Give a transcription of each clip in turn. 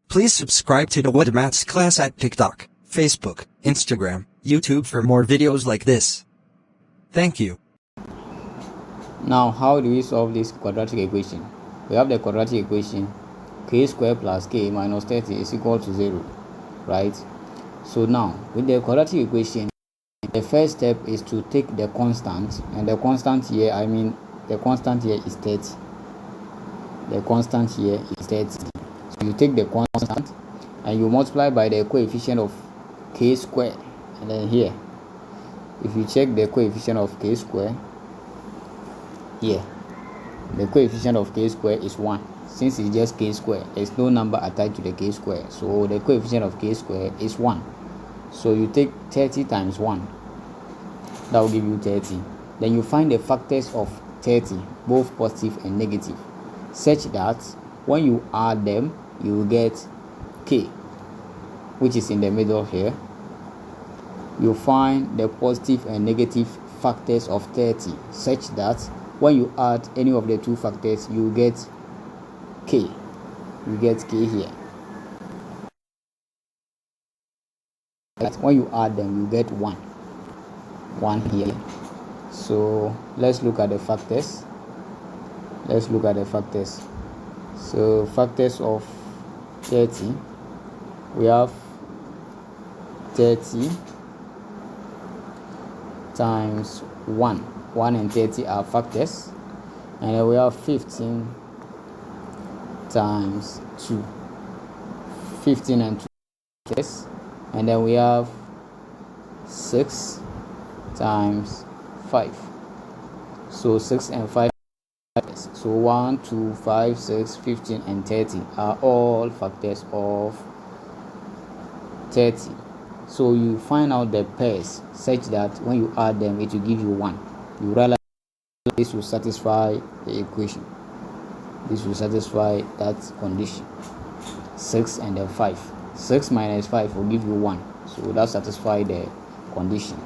Please subscribe to the What Maths class at TikTok, Facebook, Instagram, YouTube for more videos like this. Thank you. Now, how do we solve this quadratic equation? We have the quadratic equation k squared plus k minus 30 is equal to 0, right? So now, with the quadratic equation, the first step is to take the constant, and the constant here, the constant here is 30. The constant here is 30. So you take the constant and you multiply by the coefficient of k squared, and then here, if you check the coefficient of k squared, here, the coefficient of k squared is 1. Since it's just k squared, there's no number attached to the k squared, so the coefficient of k squared is 1. So you take 30 times 1, that will give you 30. Then you find the factors of 30, both positive and negative, such that when you add them, you will get k, which is in the middle here. You find the positive and negative factors of 30, such that when you add any of the two factors, you get k. You get k here. When you add them, you get 1. 1 here. So let's look at the factors. So factors of 30, we have 30 times 1. 1 and 30 are factors, and then we have 15 times 2. 15 and 2 factors, and then we have 6 times 5. So 6 and 5 factors. So 1, 2, 5, 6, 15 and 30 are all factors of 30. So you find out the pairs such that when you add them, it will give you 1. You realize this will satisfy the equation. This will satisfy that condition. 6 and then 5. 6 minus 5 will give you 1. So that satisfies the condition.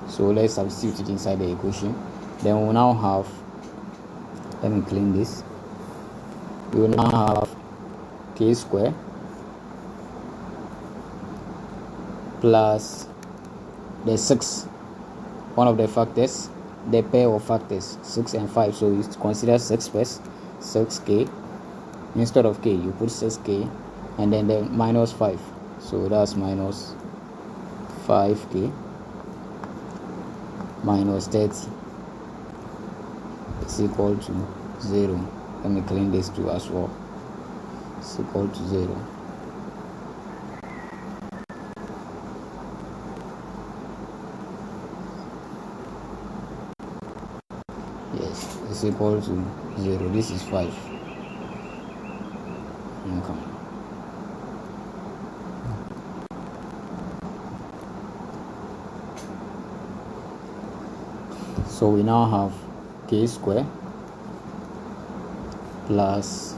So let's substitute it inside the equation. Then we'll now have, let me clean this. We will now have k squared plus the 6, one of the factors, the pair of factors, 6 and 5. So you consider 6 first, 6k. Instead of k, you put 6k, and then the minus 5. So that's minus 5k minus 30 is equal to 0. Let me clean this too as well. It's equal to 0. Yes, it's equal to 0. This is 5. Okay. So we now have k squared plus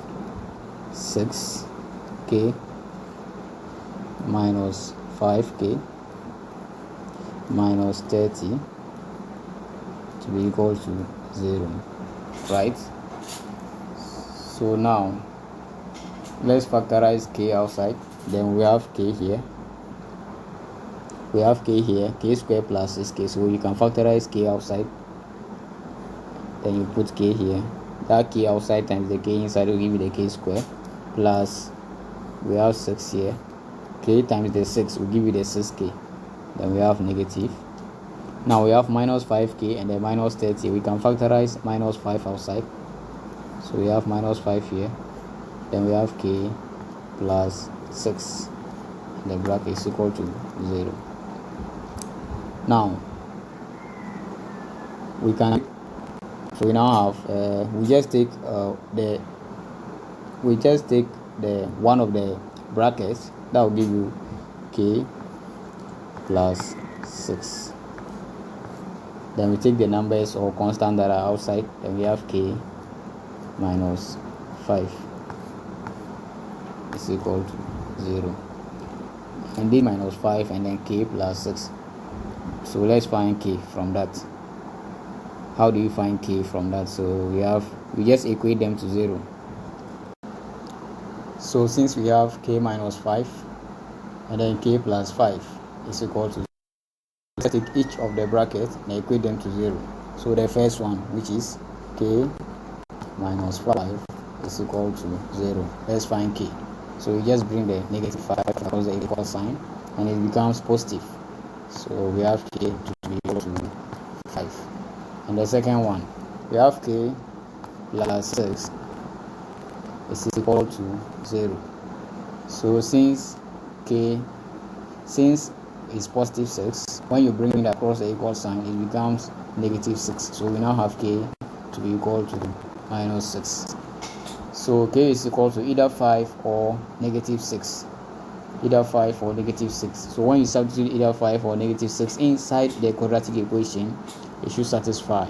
6k minus 5k minus 30 to be equal to 0, right? So now let's factorize k outside. Then we have k here. We have k here, k squared plus 6k. So you can factorize k outside. Then you put k here. That k outside times the k inside will give you the k squared. Plus, we have 6 here. K times the 6 will give you the 6k. Then we have negative. Now we have minus 5k and then minus 30. We can factorize minus 5 outside. So we have minus 5 here. Then we have k plus 6. And the bracket is equal to 0. Now, we can... So we now have we just take the one of the brackets, that will give you k plus 6. Then we take the numbers or constant that are outside. Then we have k minus 5 is equal to 0. And this minus 5 and then k plus 6. So let's find k from that. How do you find k from that? So we just equate them to 0. So So since we have k minus 5 and then k plus 5 is equal to, let's take each of the brackets and equate them to 0. So the first one, which is k minus 5 is equal to 0. Let's find k. So we just bring the negative 5 across the equal sign and it becomes positive. So we have k to be equal to 5. And the second one, we have k plus 6 is equal to 0. So since it's positive 6, when you bring it across the equal sign, it becomes negative 6. So we now have k to be equal to minus 6. So k is equal to either 5 or negative 6. Either 5 or negative 6. So when you substitute either 5 or negative 6 inside the quadratic equation, it should satisfy.